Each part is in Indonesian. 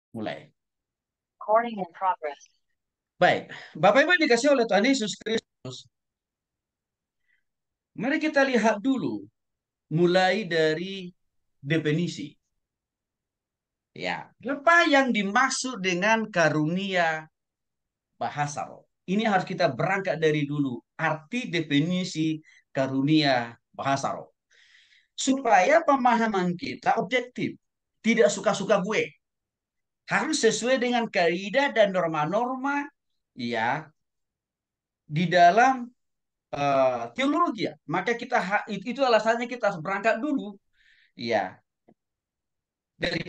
Mulai. Recording in progress. Baik, Bapak Ibu dikasih oleh Tuhan Yesus Kristus. Mari kita lihat dulu, mulai dari definisi. Ya, apa yang dimaksud dengan karunia bahasa roh? Ini harus kita berangkat dari dulu, arti definisi karunia bahasa roh. Supaya pemahaman kita objektif, tidak suka-suka gue. Harus sesuai dengan kaidah dan norma-norma ya di dalam teologi ya. Maka itu alasannya kita harus berangkat dulu ya dari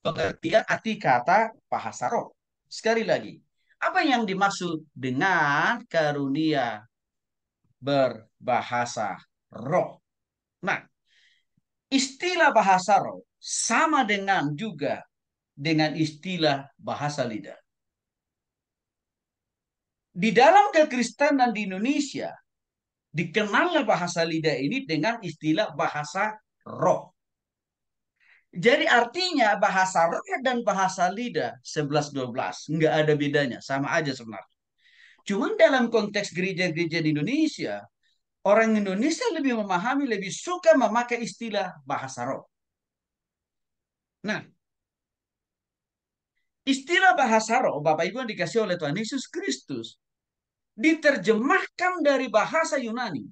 pengertian arti kata bahasa roh. Sekali lagi, apa yang dimaksud dengan karunia berbahasa roh? Nah, istilah bahasa roh sama dengan juga dengan istilah bahasa lidah. Di dalam kekristenan di Indonesia, dikenalnya bahasa lidah ini dengan istilah bahasa roh. Jadi artinya bahasa roh dan bahasa lidah 11-12. Nggak ada bedanya, sama aja sebenarnya. Cuman dalam konteks gereja-gereja di Indonesia, orang Indonesia lebih memahami, lebih suka memakai istilah bahasa roh. Nah, istilah bahasa roh, Bapak Ibu yang dikasih oleh Tuhan Yesus Kristus, diterjemahkan dari bahasa Yunani,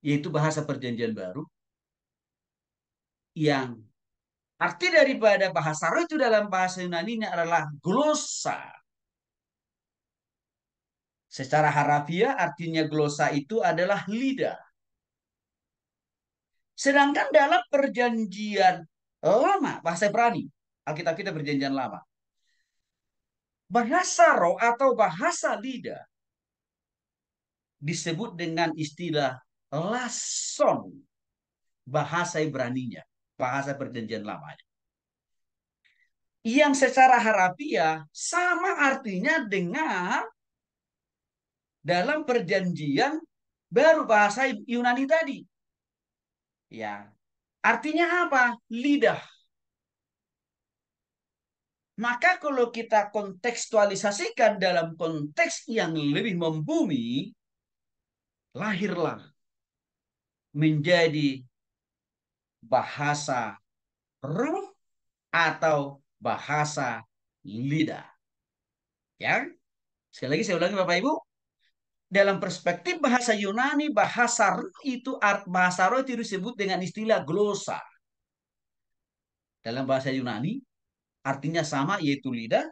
yaitu bahasa perjanjian baru, yang arti daripada bahasa roh itu dalam bahasa Yunani adalah glosa. Secara harafiah artinya glosa itu adalah lidah. Sedangkan dalam perjanjian lama, bahasa Ibrani, Alkitab kita perjanjian lama, bahasa roh atau bahasa lidah disebut dengan istilah lason, bahasa Ibraninya, bahasa perjanjian lama. Yang secara harafiah sama artinya dengan dalam perjanjian baru bahasa Yunani tadi. Ya, artinya apa? Lidah. Maka kalau kita kontekstualisasikan dalam konteks yang lebih membumi, lahirlah menjadi bahasa roh atau bahasa lidah. Ya, sekali lagi saya ulangi Bapak Ibu, dalam perspektif bahasa Yunani, bahasa roh itu disebut dengan istilah glosa. Dalam bahasa Yunani, artinya sama yaitu lidah.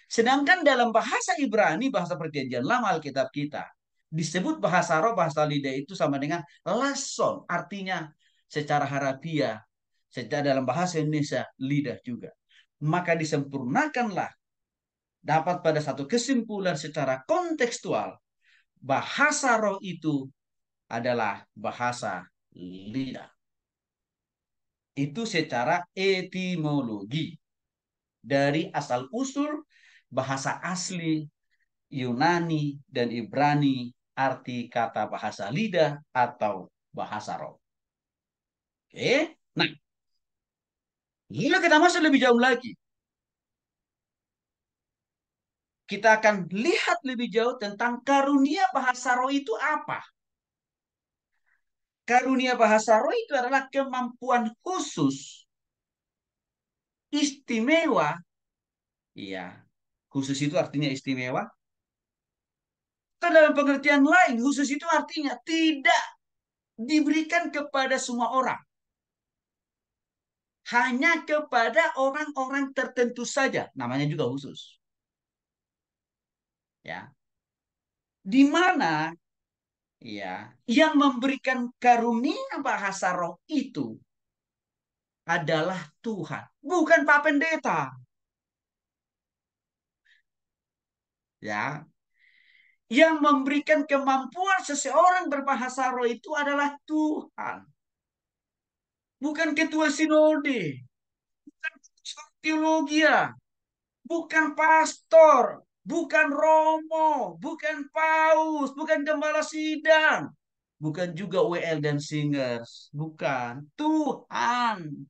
Sedangkan dalam bahasa Ibrani, bahasa perjanjian lama Alkitab kita, disebut bahasa roh, bahasa lidah itu sama dengan lason. Artinya secara harafiah, secara dalam bahasa Indonesia, lidah juga. Maka disempurnakanlah dapat pada satu kesimpulan secara kontekstual, bahasa roh itu adalah bahasa lidah. Itu secara etimologi. Dari asal-usul bahasa asli Yunani dan Ibrani, arti kata bahasa lidah atau bahasa roh. Oke, nah, lalu kita masuk lebih jauh lagi. Kita akan lihat lebih jauh tentang karunia bahasa roh itu apa. Karunia bahasa roh itu adalah kemampuan khusus, istimewa, ya, khusus itu artinya istimewa. Atau dalam pengertian lain, khusus itu artinya tidak diberikan kepada semua orang. Hanya kepada orang-orang tertentu saja. Namanya juga khusus. Ya, di mana ya yang memberikan karunia bahasa roh itu adalah Tuhan, bukan Pak Pendeta. Ya, yang memberikan kemampuan seseorang berbahasa roh itu adalah Tuhan, bukan ketua sinode, bukan teologi, bukan pastor, bukan romo, bukan paus, bukan gembala sidang, bukan juga WL dan singers, bukan Tuhan.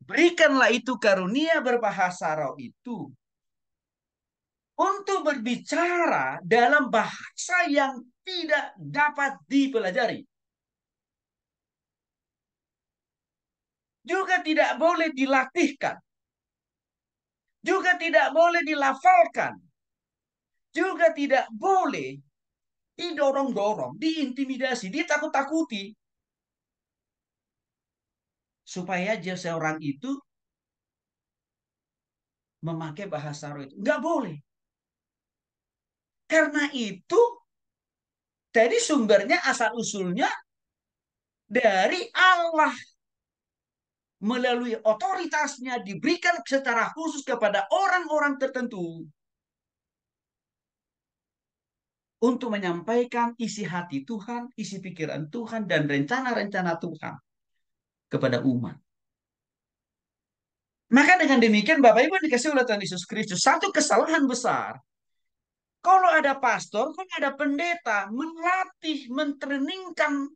berikanlah itu karunia berbahasa roh itu untuk berbicara dalam bahasa yang tidak dapat dipelajari. Juga tidak boleh dilatihkan. Juga tidak boleh dilafalkan. Juga tidak boleh didorong-dorong, diintimidasi, ditakut-takuti. Supaya seorang itu memakai bahasa roh itu. Nggak boleh. Karena itu, jadi sumbernya asal-usulnya dari Allah. Melalui otoritasnya diberikan secara khusus kepada orang-orang tertentu. Untuk menyampaikan isi hati Tuhan, isi pikiran Tuhan, dan rencana-rencana Tuhan kepada umat. Maka dengan demikian Bapak Ibu dikasih oleh Tuhan Yesus Kristus satu kesalahan besar. Kalau ada pastor, kalau ada pendeta melatih, mentreningkan,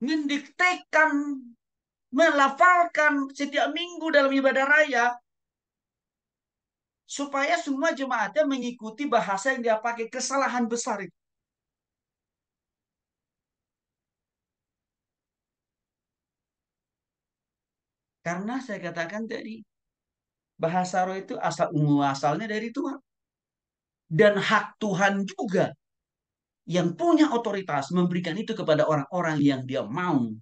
mendiktekan, melafalkan setiap minggu dalam ibadah raya, supaya semua jemaatnya mengikuti bahasa yang dia pakai, kesalahan besar itu. Karena saya katakan tadi, bahasa roh itu asalnya dari Tuhan. Dan hak Tuhan juga yang punya otoritas memberikan itu kepada orang-orang yang dia mau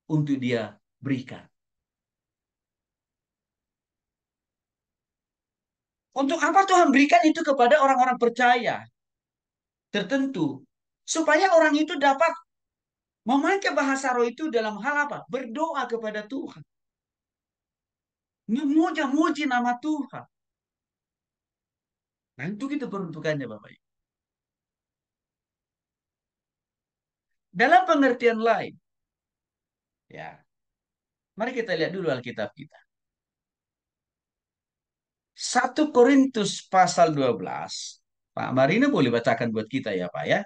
untuk dia berikan. Untuk apa Tuhan berikan itu kepada orang-orang percaya tertentu? Supaya orang itu dapat memakai bahasa roh itu dalam hal apa? Berdoa kepada Tuhan. Memuja-muji nama Tuhan. Nah itu kita peruntukannya Bapak Ibu. Dalam pengertian lain, ya, mari kita lihat dulu Alkitab kita. 1 Korintus pasal 12. Pak Marina boleh bacakan buat kita ya Pak ya.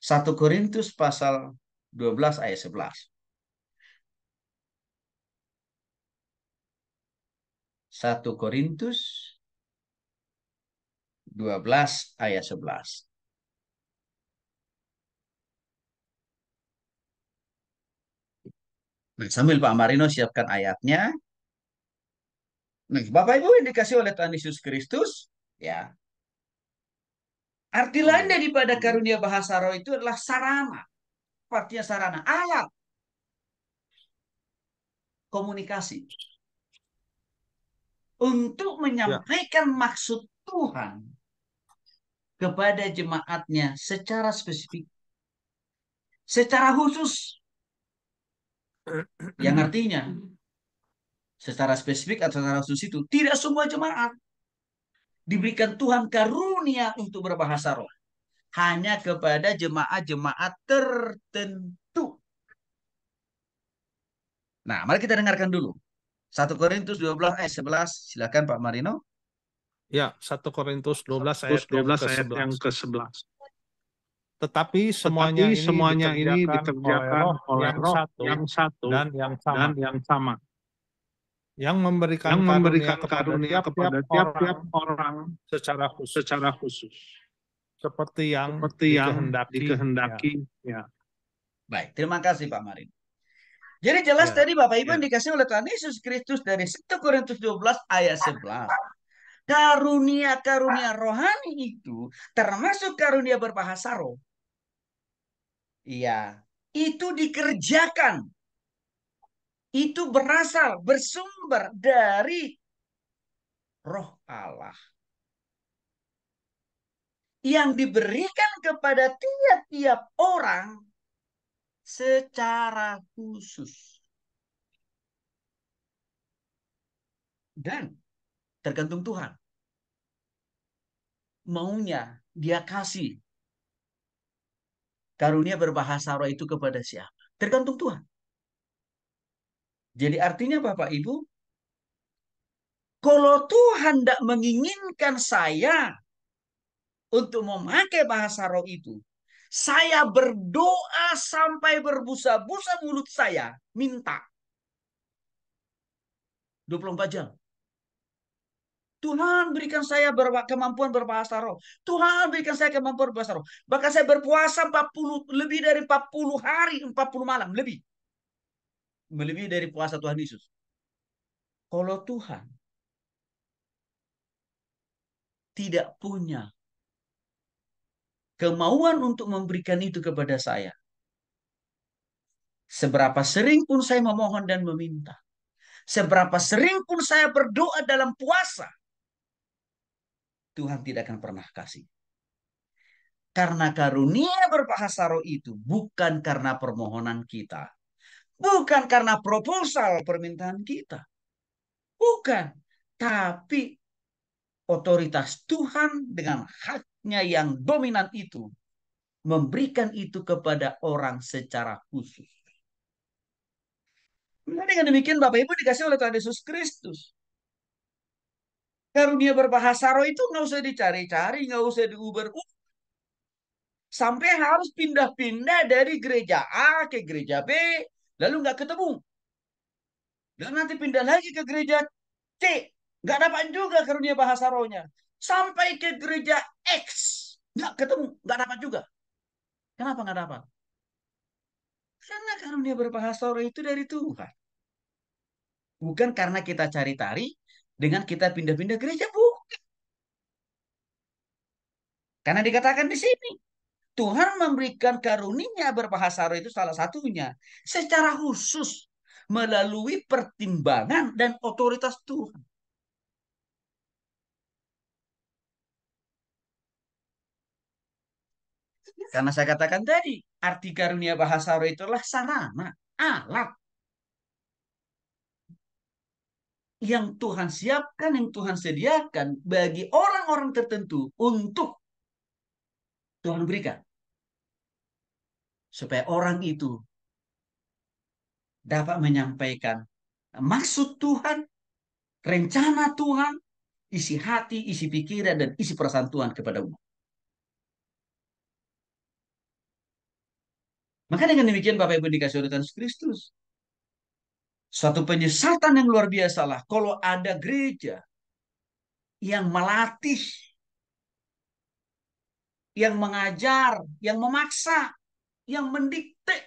1 Korintus pasal 12 ayat 11. 1 Korintus 12 ayat 11. Nah, sambil Pak Marino siapkan ayatnya. Nah, Bapak Ibu yang dikasih oleh Tuhan Yesus Kristus, ya. Arti lain daripada karunia bahasa roh itu adalah sarana. Artinya sarana, alat komunikasi untuk menyampaikan maksud Tuhan kepada jemaatnya secara spesifik, secara khusus, yang artinya secara spesifik atau secara khusus itu tidak semua jemaat diberikan Tuhan karunia untuk berbahasa roh, hanya kepada jemaat-jemaat tertentu. Nah, mari kita dengarkan dulu. 1 Korintus 12 ayat 11. Silakan Pak Marino. Ya, 1 Korintus 12 ayat yang ayat ke-11. yang ke-11. Tetapi semuanya ini dikerjakan oleh roh yang satu dan yang sama. Yang memberikan karunia kepada tiap-tiap orang secara khusus. Seperti yang dikehendaki. Ya. Baik, terima kasih Pak Marino. Jadi jelas tadi Bapak Ibu yang dikasih oleh Tuhan Yesus Kristus dari 1 Korintus 12 ayat 11. Karunia-karunia rohani itu termasuk karunia berbahasa roh. Iya, itu dikerjakan. Itu bersumber dari Roh Allah yang diberikan kepada tiap-tiap orang secara khusus. Dan tergantung Tuhan. Maunya dia kasih karunia berbahasa roh itu kepada siapa? Tergantung Tuhan. Jadi artinya Bapak Ibu, kalau Tuhan tidak menginginkan saya untuk memakai bahasa roh itu, saya berdoa sampai berbusa-busa mulut saya, minta. 24 jam. Tuhan berikan saya kemampuan berbahasa roh. Tuhan berikan saya kemampuan berbahasa roh. Bahkan saya berpuasa 40, lebih dari 40 hari, 40 malam, lebih. Melebihi dari puasa Tuhan Yesus. Kalau Tuhan tidak punya kemauan untuk memberikan itu kepada saya, seberapa sering pun saya memohon dan meminta, seberapa sering pun saya berdoa dalam puasa, Tuhan tidak akan pernah kasih. Karena karunia berbahasa roh itu bukan karena permohonan kita. Bukan karena proposal permintaan kita. Bukan. Tapi otoritas Tuhan dengan haknya yang dominan itu memberikan itu kepada orang secara khusus. Nah, dengan demikian Bapak Ibu dikasih oleh Tuhan Yesus Kristus. Karunia berbahasa roh itu nggak usah dicari-cari, nggak usah diuber-uber. Sampai harus pindah-pindah dari gereja A ke gereja B, lalu nggak ketemu. Dan nanti pindah lagi ke gereja C, nggak dapat juga karunia bahasa rohnya. Sampai ke gereja X, nggak ketemu, nggak dapat juga. Kenapa nggak dapat? Karena karunia berbahasa roh itu dari Tuhan. Bukan karena kita cari tari dengan kita pindah-pindah gereja, bukan. Karena dikatakan di sini, Tuhan memberikan karunia berbahasa roh itu salah satunya. Secara khusus, melalui pertimbangan dan otoritas Tuhan. Karena saya katakan tadi, arti karunia bahasa roh itulah sarana, alat yang Tuhan siapkan, yang Tuhan sediakan bagi orang-orang tertentu untuk Tuhan berikan. Supaya orang itu dapat menyampaikan maksud Tuhan, rencana Tuhan, isi hati, isi pikiran, dan isi perasaan Tuhan kepada umat. Maka dengan demikian Bapak Ibu dikasih oleh Tuhan Yesus Kristus. Suatu penyesatan yang luar biasa lah kalau ada gereja yang melatih, yang mengajar, yang memaksa, yang mendiktekan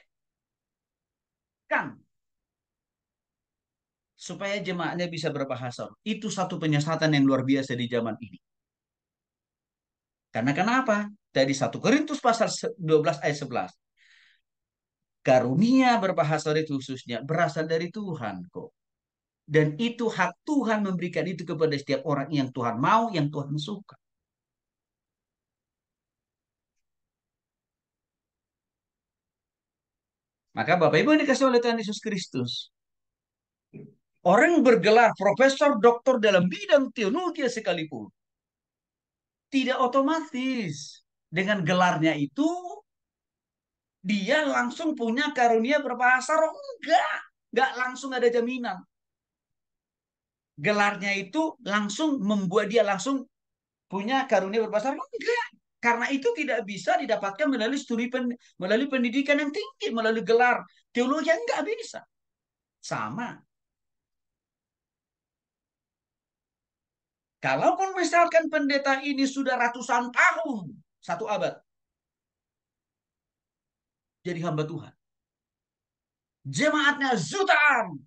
supaya jemaatnya bisa berbahasa. Itu satu penyesatan yang luar biasa di zaman ini. Karena kenapa? Dari 1 Korintus pasal 12 ayat 11. Karunia berbahasa itu khususnya berasal dari Tuhan kok. Dan itu hak Tuhan memberikan itu kepada setiap orang yang Tuhan mau, yang Tuhan suka. Maka Bapak Ibu yang dikasih oleh Tuhan Yesus Kristus. Orang bergelar profesor, doktor dalam bidang teologi sekalipun. Tidak otomatis. Dengan gelarnya itu, dia langsung punya karunia berbahasa roh. Enggak. Enggak langsung ada jaminan. Gelarnya itu langsung membuat dia langsung punya karunia berbahasa roh. Enggak. Karena itu tidak bisa didapatkan melalui melalui pendidikan yang tinggi, melalui gelar teologi yang enggak bisa. Sama. Kalaupun misalkan pendeta ini sudah ratusan tahun, 1 abad, jadi hamba Tuhan. Jemaatnya jutaan.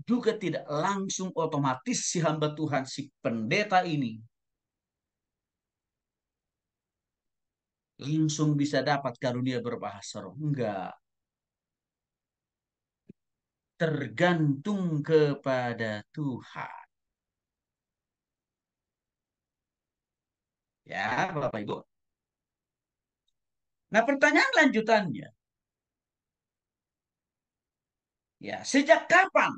Juga tidak langsung otomatis si hamba Tuhan, si pendeta ini langsung bisa dapat karunia berbahasa roh. Enggak. Tergantung kepada Tuhan. Ya, Bapak Ibu. Nah, pertanyaan lanjutannya. Ya, sejak kapan?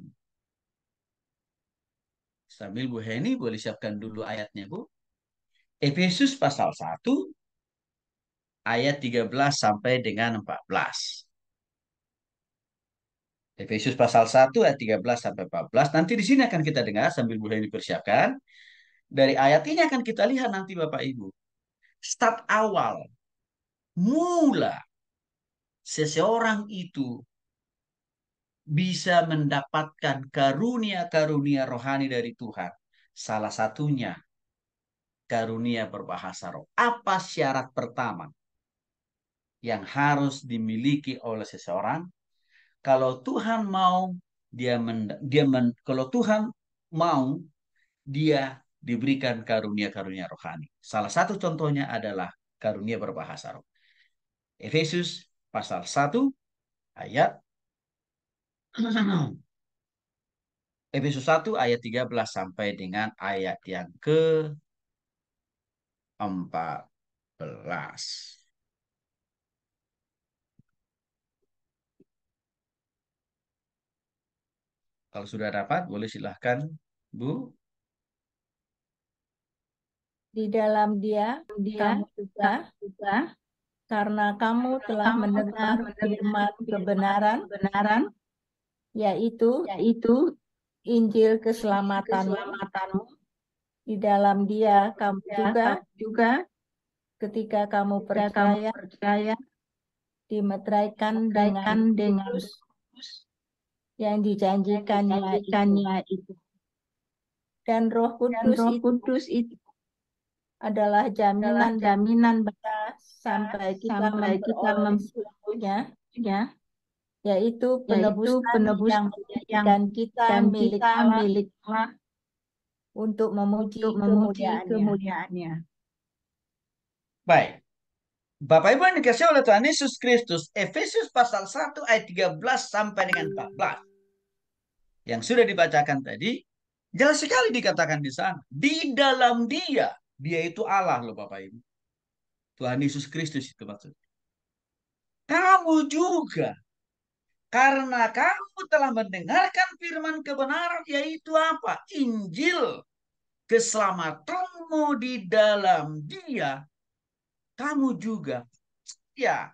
Sambil Bu Heni boleh siapkan dulu ayatnya, Bu. Efesus pasal 1 ayat 13 sampai dengan 14. Efesus pasal 1 ayat 13 sampai 14. Nanti di sini akan kita dengar sambil boleh dipersiapkan. Dari ayat ini akan kita lihat nanti Bapak Ibu. Start awal, mula seseorang itu bisa mendapatkan karunia-karunia rohani dari Tuhan. Salah satunya karunia berbahasa roh. Apa syarat pertama yang harus dimiliki oleh seseorang? Kalau Tuhan mau kalau Tuhan mau dia diberikan karunia-karunia rohani. Salah satu contohnya adalah karunia berbahasa roh. Efesus pasal 1 ayat Efesus 1 ayat 13 sampai dengan ayat yang ke-14. Kalau sudah dapat, boleh silahkan, Bu. Di dalam Dia, kamu juga, karena kamu telah mendengar firman kebenaran, yaitu Injil keselamatanmu. Di dalam Dia, kamu juga, ketika kamu percaya, dimeteraikan dengan Kudus yang dijanjikannya itu. Dan Roh Kudus itu adalah jaminan kita sampai kita memperoleh seluruhnya, yaitu penebusan yang menjadikan kita milik Allah untuk memuji kemuliaannya. Baik. Bapak Ibu yang dikasih oleh Tuhan Yesus Kristus, Efesus pasal 1 ayat 13 sampai dengan 14. Yang sudah dibacakan tadi, jelas sekali dikatakan di sana. Di dalam Dia, Dia itu Allah loh Bapak Ibu. Tuhan Yesus Kristus itu maksudnya. Kamu juga, karena kamu telah mendengarkan firman kebenaran, yaitu apa? Injil keselamatanmu. Di dalam Dia, kamu juga ya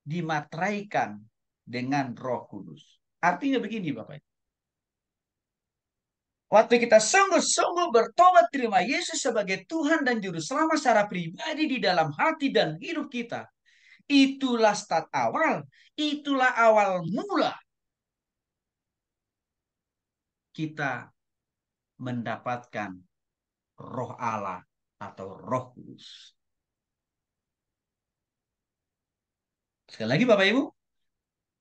dimateraikan dengan Roh Kudus. Artinya begini Bapak Ibu. Waktu kita sungguh-sungguh bertobat terima Yesus sebagai Tuhan dan Juru Selamat secara pribadi di dalam hati dan hidup kita. Itulah start awal. Itulah awal mula kita mendapatkan Roh Allah atau Roh Kudus. Sekali lagi Bapak Ibu.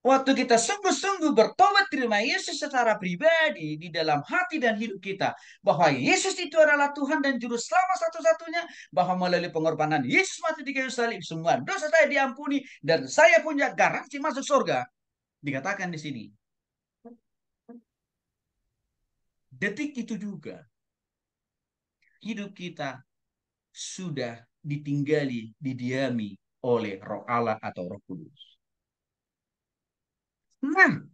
Waktu kita sungguh-sungguh bertobat terima Yesus secara pribadi di dalam hati dan hidup kita. Bahwa Yesus itu adalah Tuhan dan Juru Selamat satu-satunya. Bahwa melalui pengorbanan Yesus mati di kayu salib, semua dosa saya diampuni. Dan saya punya garansi masuk surga. Dikatakan di sini. Detik itu juga. Hidup kita sudah ditinggali, didiami oleh Roh Allah atau Roh Kudus. Nah,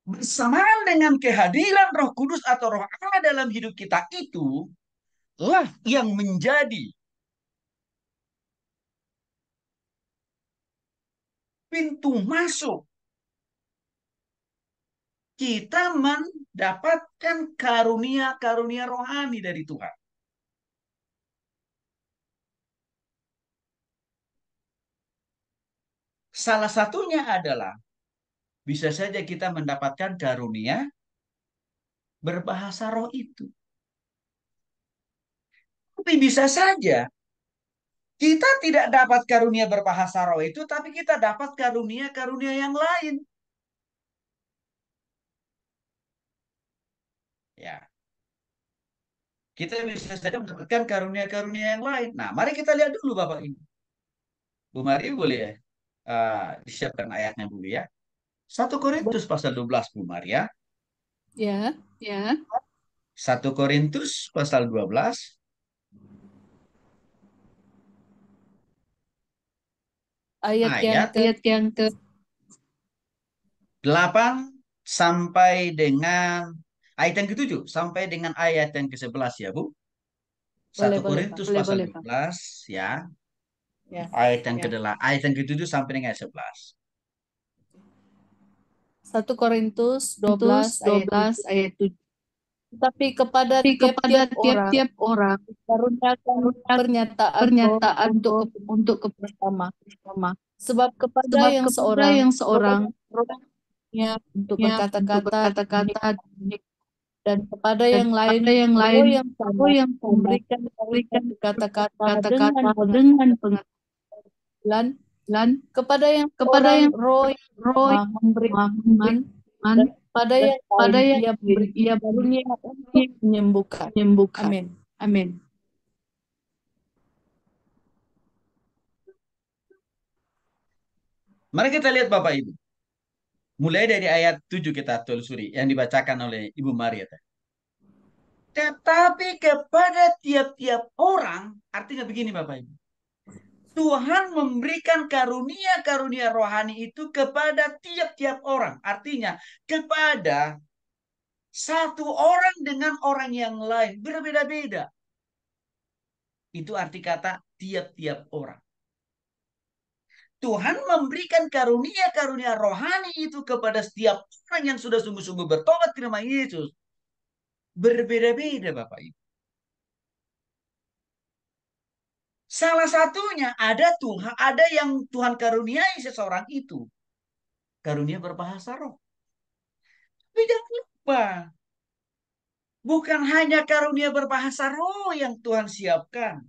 bersamaan dengan kehadiran Roh Kudus atau Roh Allah dalam hidup kita itu lah yang menjadi pintu masuk kita mendapatkan karunia-karunia rohani dari Tuhan. Salah satunya adalah bisa saja kita mendapatkan karunia berbahasa roh itu. Tapi bisa saja kita tidak dapat karunia berbahasa roh itu, tapi kita dapat karunia-karunia yang lain. Ya. Kita bisa saja mendapatkan karunia-karunia yang lain. Nah, mari kita lihat dulu Bapak Ibu. Bu Mari boleh ya? Disiapkan ayatnya dulu ya. 1 Korintus pasal 12 Bu Maria. Ya. 1 Korintus pasal 12 ayat yang ke 8 sampai dengan ayat yang ke-7 sampai dengan ayat yang ke-11 ya Bu. 1 Korintus pasal 12 ya. Ayat yang ke-8, ayat yang ke-7 sampai dengan ayat 11. 1 Korintus 12 ayat 7. Tetapi kepada tiap-tiap orang karuniakan pernyataan untuk bersama. Sebab kepada yang seorang untuk Ya, berkata-kata berkata-kata dan kepada dan yang lain pada yang roh lain yang roh sama yang sama memberikan memberikan kata-kata dengan kata-kata dengan pengetahuan pengetahuan kepada yang kepada orang yang roh yang roh sama yang memberi sama iman memberikan dan kepada dan yang lain pada yang ia lain beri ia karunia untuk beri menyembuhkan. menyembuhkan. Amin. Amin. Mari kita lihat Bapak Ibu. Mulai dari ayat 7 kita telusuri yang dibacakan oleh Ibu Maria. Tetapi kepada tiap-tiap orang, artinya begini Bapak Ibu. Tuhan memberikan karunia-karunia rohani itu kepada tiap-tiap orang. Artinya kepada satu orang dengan orang yang lain. Berbeda-beda. Itu arti kata tiap-tiap orang. Tuhan memberikan karunia-karunia rohani itu kepada setiap orang yang sudah sungguh-sungguh bertobat terima Yesus. Berbeda-beda Bapak Ibu. Salah satunya ada yang Tuhan karuniai seseorang itu. Karunia berbahasa roh. Tapi jangan lupa, bukan hanya karunia berbahasa roh yang Tuhan siapkan.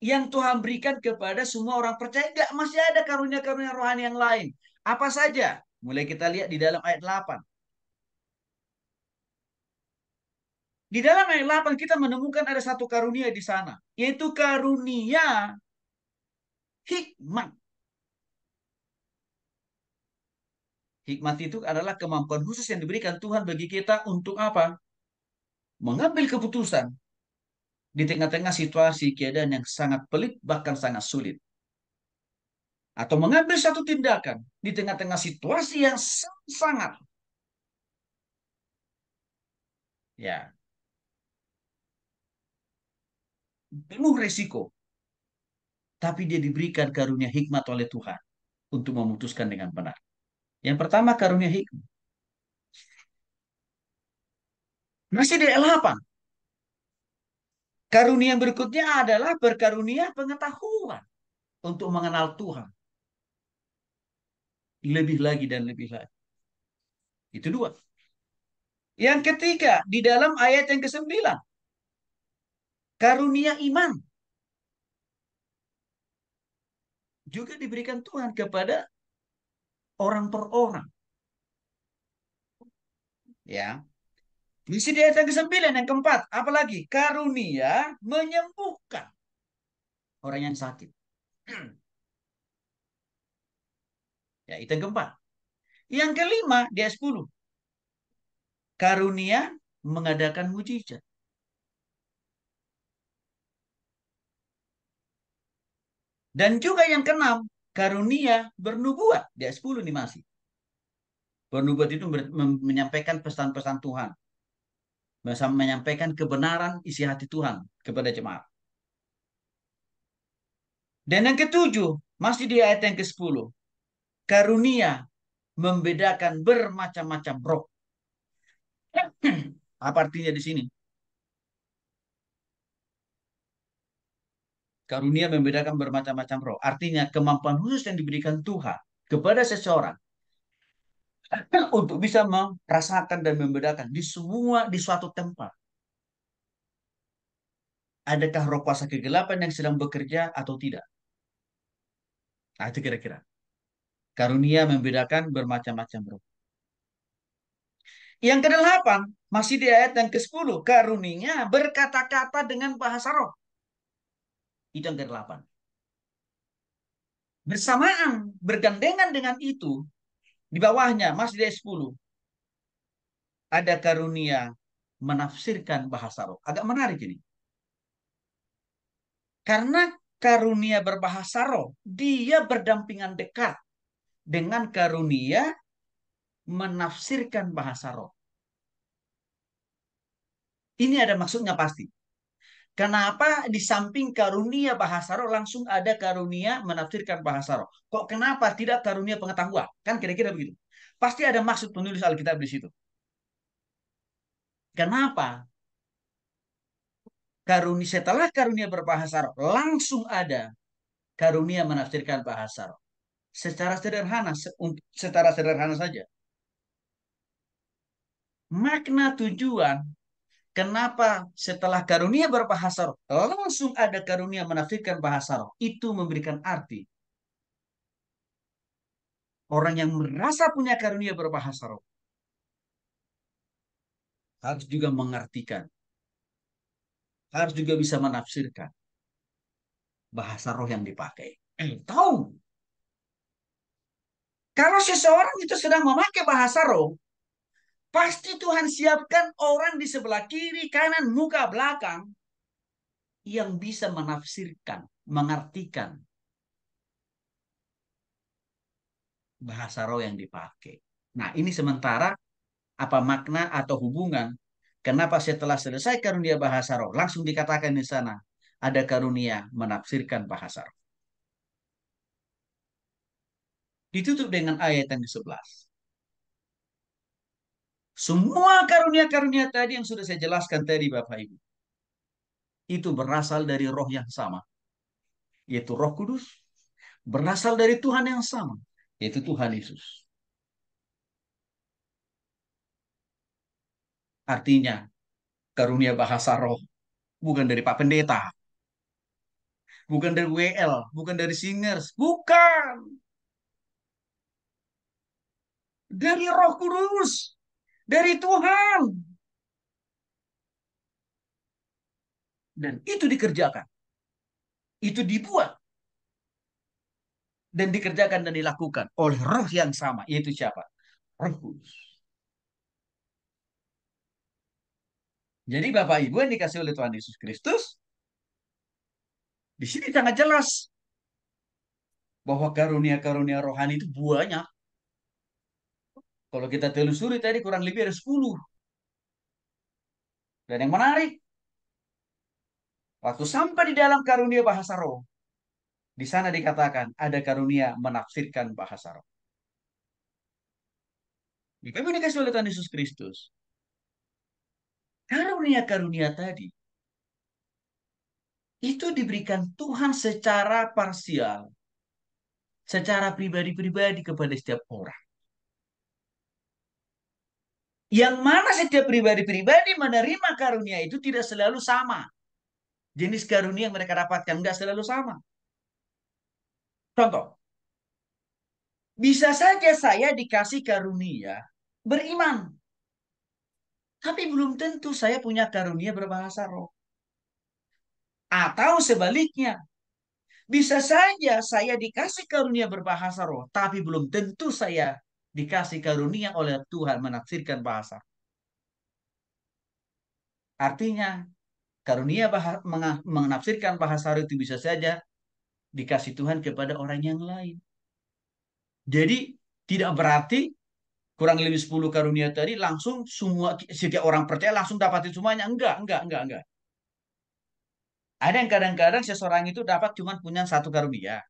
Yang Tuhan berikan kepada semua orang percaya. Enggak, masih ada karunia-karunia rohani yang lain. Apa saja? Mulai kita lihat di dalam ayat 8. Di dalam ayat 8 kita menemukan ada satu karunia di sana. Yaitu karunia hikmat. Hikmat itu adalah kemampuan khusus yang diberikan Tuhan bagi kita untuk apa? Mengambil keputusan di tengah-tengah situasi keadaan yang sangat pelik bahkan sangat sulit. Atau mengambil satu tindakan di tengah-tengah situasi yang sangat ya penuh resiko. Tapi dia diberikan karunia hikmat oleh Tuhan untuk memutuskan dengan benar. Yang pertama karunia hikmat. Masih di ayat 8. Karunia yang berikutnya adalah berkarunia pengetahuan untuk mengenal Tuhan. Lebih lagi dan lebih lagi. Itu dua. Yang ketiga, di dalam ayat yang ke-9. Karunia iman. Juga diberikan Tuhan kepada orang per orang. Ya. Misi di ayat yang ke-9, yang keempat. Apalagi? Karunia menyembuhkan orang yang sakit. Ya, itu yang keempat. Yang kelima, di ayat 10. Karunia mengadakan mujizat. Dan juga yang keenam, karunia bernubuat. Di ayat 10 nih masih. Bernubuat itu menyampaikan pesan-pesan Tuhan. Menyampaikan kebenaran isi hati Tuhan kepada jemaat. Dan yang ketujuh, masih di ayat yang ke-10. Karunia membedakan bermacam-macam roh. Apa artinya di sini? Karunia membedakan bermacam-macam roh. Artinya kemampuan khusus yang diberikan Tuhan kepada seseorang untuk bisa merasakan dan membedakan di suatu tempat. Adakah roh kuasa kegelapan yang sedang bekerja atau tidak? Nah, itu kira-kira. Karunia membedakan bermacam-macam roh. Yang kedelapan, masih di ayat yang ke-10. Karunia berkata-kata dengan bahasa roh. Itu yang kedelapan. Bersamaan, bergandengan dengan itu, di bawahnya, masih di ayat 10. Ada karunia menafsirkan bahasa roh. Agak menarik ini. Karena karunia berbahasa roh, dia berdampingan dekat dengan karunia menafsirkan bahasa roh. Ini ada maksudnya pasti. Kenapa di samping karunia bahasa roh langsung ada karunia menafsirkan bahasa roh? Kok kenapa tidak karunia pengetahuan? Kan kira-kira begitu. Pasti ada maksud penulis Alkitab di situ. Kenapa? Karunia setelah karunia berbahasa roh langsung ada karunia menafsirkan bahasa roh. secara sederhana, secara sederhana saja. Makna tujuan kenapa setelah karunia berbahasa roh langsung ada karunia menafsirkan bahasa roh, itu memberikan arti. Orang yang merasa punya karunia berbahasa roh harus juga mengartikan, harus juga bisa menafsirkan bahasa roh yang dipakai. Tahu, kalau seseorang itu sedang memakai bahasa roh, pasti Tuhan siapkan orang di sebelah kiri, kanan, muka, belakang yang bisa menafsirkan, mengartikan bahasa roh yang dipakai. Nah, ini sementara apa makna atau hubungan? Kenapa setelah selesai karunia bahasa roh langsung dikatakan di sana ada karunia menafsirkan bahasa roh. Ditutup dengan ayat yang ke-11. Semua karunia-karunia tadi yang sudah saya jelaskan tadi Bapak Ibu, itu berasal dari roh yang sama, yaitu Roh Kudus, berasal dari Tuhan yang sama, yaitu Tuhan Yesus. Artinya, karunia bahasa roh bukan dari Pak Pendeta, bukan dari WL, bukan dari singers, bukan. Dari Roh Kudus, dari Tuhan. Dan itu dikerjakan. Itu dibuat. Dan dikerjakan dan dilakukan oleh roh yang sama. Yaitu siapa? Roh Kudus. Jadi Bapak Ibu yang dikasih oleh Tuhan Yesus Kristus, di sini sangat jelas bahwa karunia-karunia rohani itu banyak. Kalau kita telusuri tadi kurang lebih ada 10. Dan yang menarik, waktu sampai di dalam karunia bahasa roh, di sana dikatakan ada karunia menafsirkan bahasa roh. Bapak Ibu dikasih oleh Tuhan Yesus Kristus. Karunia-karunia tadi itu diberikan Tuhan secara parsial, secara pribadi-pribadi kepada setiap orang. Yang mana setiap pribadi-pribadi menerima karunia itu tidak selalu sama. Jenis karunia yang mereka dapatkan tidak selalu sama. Contoh, bisa saja saya dikasih karunia beriman. Tapi belum tentu saya punya karunia berbahasa roh. Atau sebaliknya, bisa saja saya dikasih karunia berbahasa roh, tapi belum tentu saya dikasih karunia oleh Tuhan menafsirkan bahasa. Artinya, karunia menafsirkan bahasa roh itu bisa saja dikasih Tuhan kepada orang yang lain. Jadi, tidak berarti kurang lebih 10 karunia tadi langsung semua setiap orang percaya langsung dapatin semuanya. Enggak. Ada yang kadang-kadang seseorang itu dapat cuma punya satu karunia.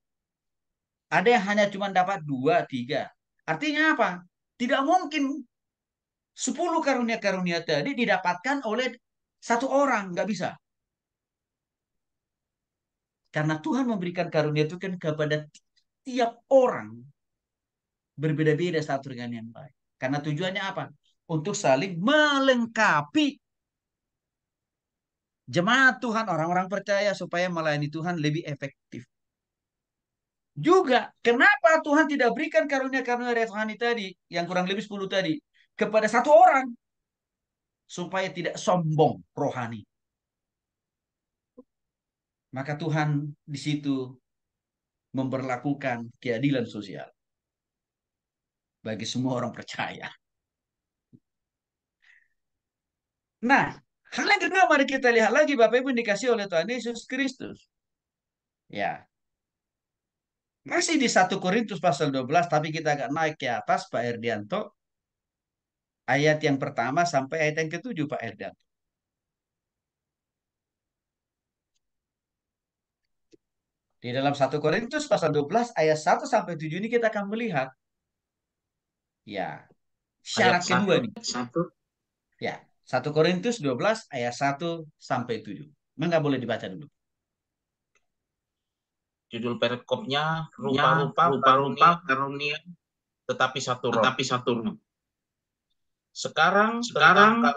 Ada yang hanya cuma dapat 2, 3. Artinya apa? Tidak mungkin 10 karunia-karunia tadi didapatkan oleh satu orang. Nggak bisa. Karena Tuhan memberikan karunia itu kan kepada tiap orang. Berbeda-beda satu dengan yang lain. Karena tujuannya apa? Untuk saling melengkapi jemaat Tuhan, orang-orang percaya supaya melayani Tuhan lebih efektif. Juga, kenapa Tuhan tidak berikan karunia-karunia rohani tadi, yang kurang lebih 10 tadi, kepada satu orang, supaya tidak sombong rohani. Maka Tuhan di situ memberlakukan keadilan sosial bagi semua orang percaya. Nah, hal yang kedua mari kita lihat lagi Bapak Ibu dikasih oleh Tuhan Yesus Kristus. Ya, masih di 1 Korintus pasal 12, tapi kita agak naik ke atas Pak Erdianto. Ayat yang pertama sampai ayat yang ke-7 Pak Erdianto. Di dalam 1 Korintus pasal 12 ayat 1 sampai 7 ini kita akan melihat. Ya, syarat kedua nih. Ya, 1 Korintus 12 ayat 1 sampai 7. Enggak boleh dibaca dulu. Judul perikopnya rupa-rupa karunia tetapi satu roh. Sekarang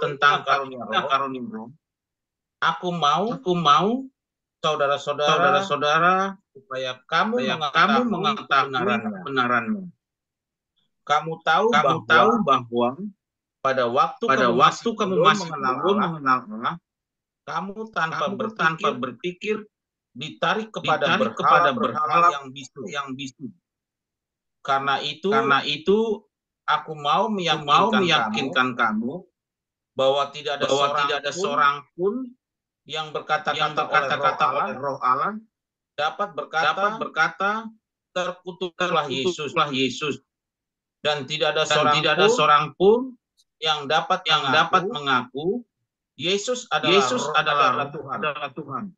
tentang karunia roh, aku mau saudara-saudara supaya kamu mengetahui kebenarannya. Kamu tahu bahwa pada waktu kamu masih belum mengenal Allah, kamu tanpa berpikir ditarik kepada berhala yang bisu. Karena itu aku mau meyakinkan kamu bahwa tidak ada seorang pun yang berkata-kata oleh Roh Allah dapat berkata terkutuklah Yesus, dan tidak ada seorang pun yang dapat mengaku Yesus adalah Tuhan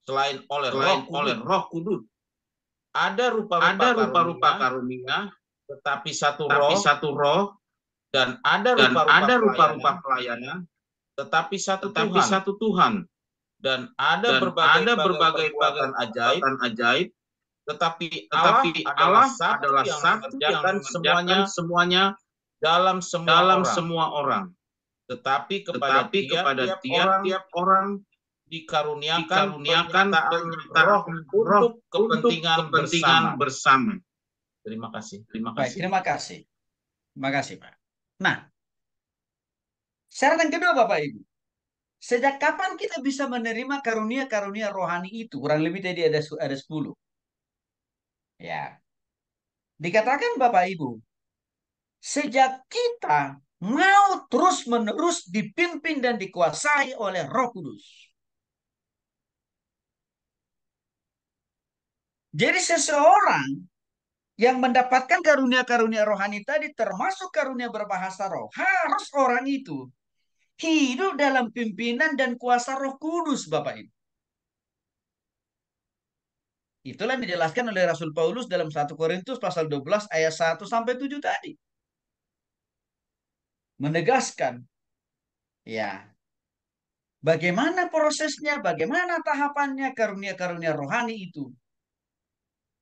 selain oleh Roh Kudus. Ada rupa-rupa karunia tetapi satu roh, dan ada rupa-rupa pelayanan tetapi satu Tuhan, dan ada berbagai perbuatan ajaib tetapi Allah adalah satu yang mengerjakan semuanya dalam semua orang. Tetapi kepada tiap orang dikaruniakan pernyataan roh untuk kepentingan bersama. Terima kasih. Baik, terima kasih. Terima kasih, Pak. Nah, syarat yang kedua, Bapak Ibu. Sejak kapan kita bisa menerima karunia-karunia rohani itu? Kurang lebih tadi ada 10. Ya. Dikatakan Bapak Ibu, sejak kita mau terus-menerus dipimpin dan dikuasai oleh Roh Kudus. Jadi seseorang yang mendapatkan karunia-karunia rohani tadi, termasuk karunia berbahasa roh, harus orang itu hidup dalam pimpinan dan kuasa Roh Kudus, Bapak Ibu. Itulah yang dijelaskan oleh Rasul Paulus dalam 1 Korintus pasal 12 ayat 1 sampai 7 tadi. Menegaskan, ya, bagaimana prosesnya, bagaimana tahapannya karunia-karunia rohani itu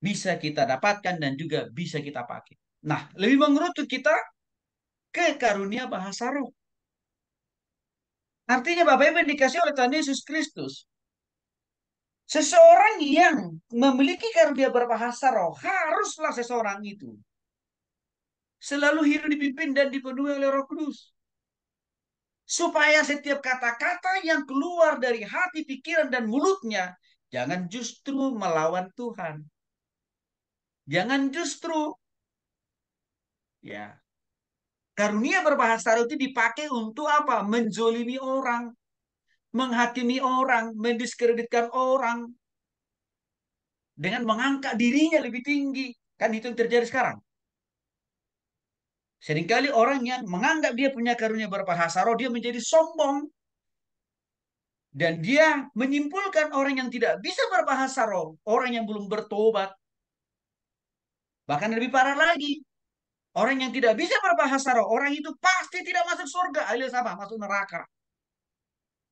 bisa kita dapatkan dan juga bisa kita pakai. Nah, lebih mengerucut kita ke karunia bahasa roh. Artinya Bapak Ibu dikasih oleh Tuhan Yesus Kristus. Seseorang yang memiliki karunia berbahasa roh, haruslah seseorang itu selalu hidup dipimpin dan dipenuhi oleh Roh Kudus. Supaya setiap kata-kata yang keluar dari hati, pikiran, dan mulutnya jangan justru melawan Tuhan. Jangan justru, ya, karunia berbahasa roh itu dipakai untuk apa? Menzolimi orang, menghakimi orang, mendiskreditkan orang, dengan mengangkat dirinya lebih tinggi. Kan itu yang terjadi sekarang. Seringkali orang yang menganggap dia punya karunia berbahasa roh, dia menjadi sombong. Dan dia menyimpulkan orang yang tidak bisa berbahasa roh, orang yang belum bertobat. Bahkan lebih parah lagi, orang yang tidak bisa berbahasa roh, orang itu pasti tidak masuk surga, alias apa? Masuk neraka.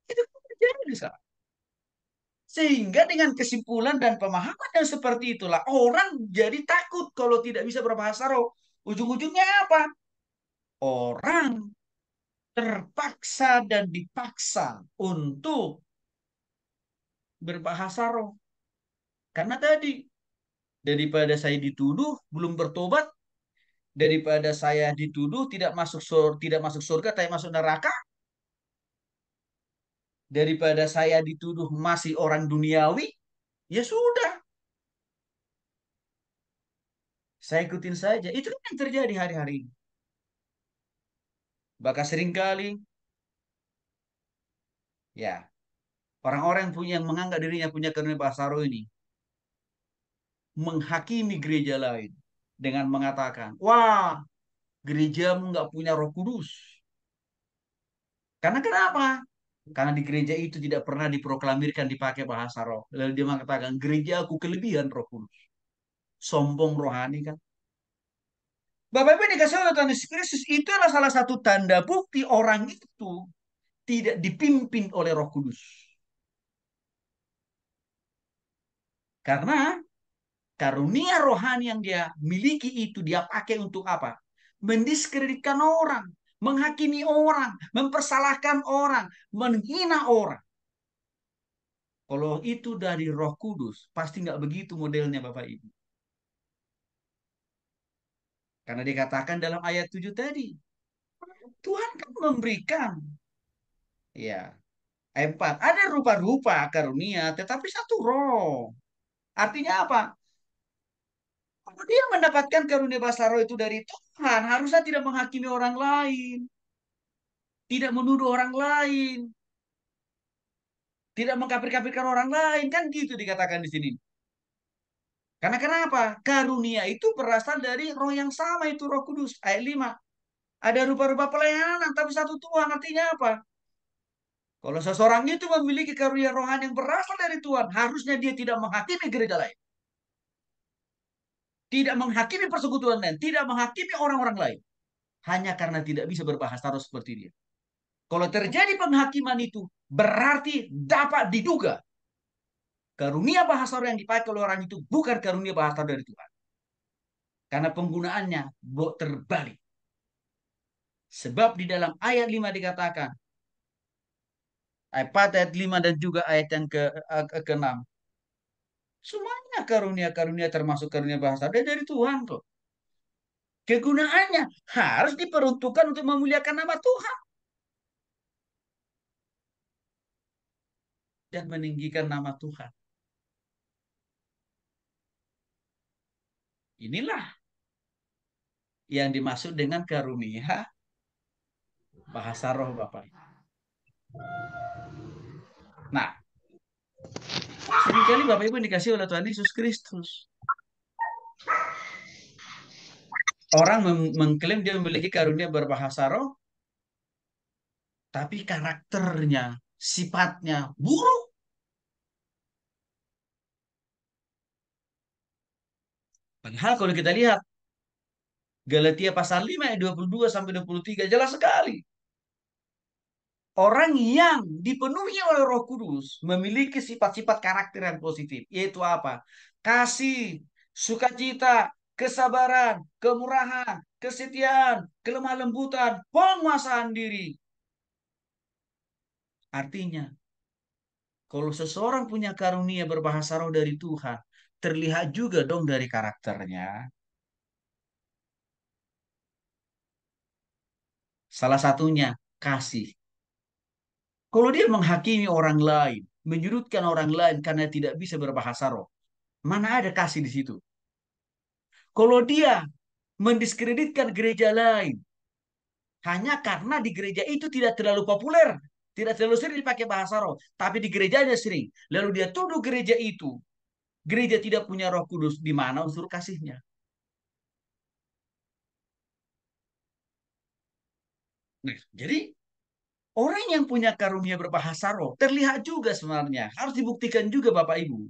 Itu terjadi sekarang. Sehingga dengan kesimpulan dan pemahaman yang seperti itulah, orang jadi takut kalau tidak bisa berbahasa roh. Ujung-ujungnya apa? Orang terpaksa dan dipaksa untuk berbahasa roh. Karena tadi, daripada saya dituduh belum bertobat, daripada saya dituduh tidak masuk surga, tapi masuk neraka, daripada saya dituduh masih orang duniawi, ya sudah, saya ikutin saja. Itu yang terjadi hari-hari ini. Bahkan seringkali, ya, orang-orang yang menganggap dirinya punya karunia bahasa roh ini menghakimi gereja lain dengan mengatakan, wah, gerejamu nggak punya Roh Kudus. Karena kenapa? Karena di gereja itu tidak pernah diproklamirkan dipakai bahasa roh. Lalu dia mengatakan, gereja aku kelebihan Roh Kudus. Sombong rohani kan. Bapak Ibu dikasih oleh Tuhan Yesus Kristus, itu adalah salah satu tanda bukti orang itu tidak dipimpin oleh Roh Kudus. Karena Karunia rohani yang dia miliki itu dia pakai untuk apa? Mendiskreditkan orang, menghakimi orang, mempersalahkan orang, menghina orang. Kalau itu dari Roh Kudus, pasti nggak begitu modelnya Bapak Ibu. Karena dikatakan dalam ayat 7 tadi, Tuhan kan memberikan, ya, ayat 4, ada rupa-rupa karunia, tetapi satu roh. Artinya apa? Kalau dia mendapatkan karunia bahasa roh itu dari Tuhan, harusnya tidak menghakimi orang lain, tidak menuduh orang lain, tidak mengkafir-kafirkan orang lain, kan gitu dikatakan di sini. Karena kenapa? Karunia itu berasal dari roh yang sama, itu Roh Kudus. Ayat 5. Ada rupa-rupa pelayanan, tapi satu Tuhan. Artinya apa? Kalau seseorang itu memiliki karunia rohani yang berasal dari Tuhan, harusnya dia tidak menghakimi gereja lain. Tidak menghakimi persekutuan lain. Tidak menghakimi orang-orang lain. Hanya karena tidak bisa berbahasa roh seperti dia. Kalau terjadi penghakiman itu, berarti dapat diduga karunia bahasa roh yang dipakai oleh orang itu bukan karunia bahasa roh dari Tuhan. Karena penggunaannya terbalik. Sebab di dalam ayat 5 dikatakan, ayat 4, ayat 5 dan juga ayat yang ke-6. Semuanya karunia-karunia termasuk karunia bahasa dari Tuhan kok. Kegunaannya harus diperuntukkan untuk memuliakan nama Tuhan. Dan meninggikan nama Tuhan. Inilah yang dimaksud dengan karunia bahasa roh Bapak. Nah, seringkali Bapak Ibu dikasih oleh Tuhan Yesus Kristus. Orang mengklaim dia memiliki karunia berbahasa roh, tapi karakternya, sifatnya buruk. Padahal kalau kita lihat Galatia pasal 5 ayat 22 sampai 23 jelas sekali. Orang yang dipenuhi oleh Roh Kudus memiliki sifat-sifat karakter yang positif, yaitu apa? Kasih, sukacita, kesabaran, kemurahan, kesetiaan, kelemah lembutan, penguasaan diri. Artinya, kalau seseorang punya karunia berbahasa roh dari Tuhan, terlihat juga dong dari karakternya. Salah satunya kasih. Kalau dia menghakimi orang lain, menyudutkan orang lain karena tidak bisa berbahasa roh, mana ada kasih di situ? Kalau dia mendiskreditkan gereja lain, hanya karena di gereja itu tidak terlalu populer, tidak terlalu sering dipakai bahasa roh, tapi di gerejanya sering. Lalu dia tuduh gereja itu, gereja tidak punya Roh Kudus, di mana unsur kasihnya? Nah, jadi orang yang punya karunia berbahasa roh terlihat juga sebenarnya, harus dibuktikan juga Bapak Ibu,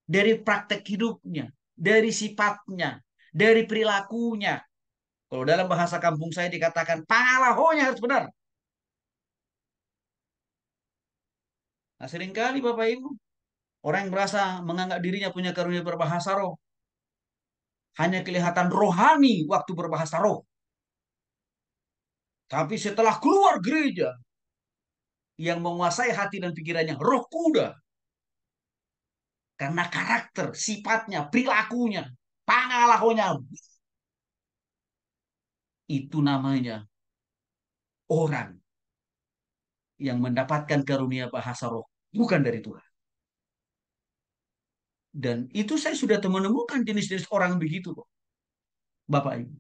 dari praktek hidupnya, dari sifatnya, dari perilakunya. Kalau dalam bahasa kampung saya dikatakan pangalahonya harus benar. Nah, seringkali Bapak Ibu, orang yang merasa menganggap dirinya punya karunia berbahasa roh, hanya kelihatan rohani waktu berbahasa roh. Tapi setelah keluar gereja, yang menguasai hati dan pikirannya roh kuda. Karena karakter, sifatnya, perilakunya, pangalahonya. Itu namanya orang yang mendapatkan karunia bahasa roh. Bukan dari Tuhan. Dan itu saya sudah menemukan jenis-jenis orang begitu kok. Bapak Ibu.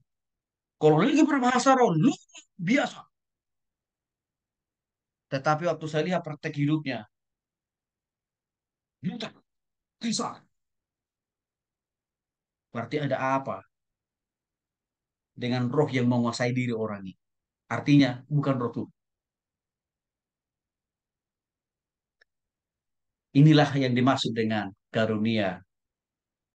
Kalau lagi berbahasa roh, lu biasa. Tetapi waktu saya lihat praktek hidupnya, buta, kisah. Berarti ada apa dengan roh yang menguasai diri orang ini? Artinya bukan roh Tuhan. Inilah yang dimaksud dengan karunia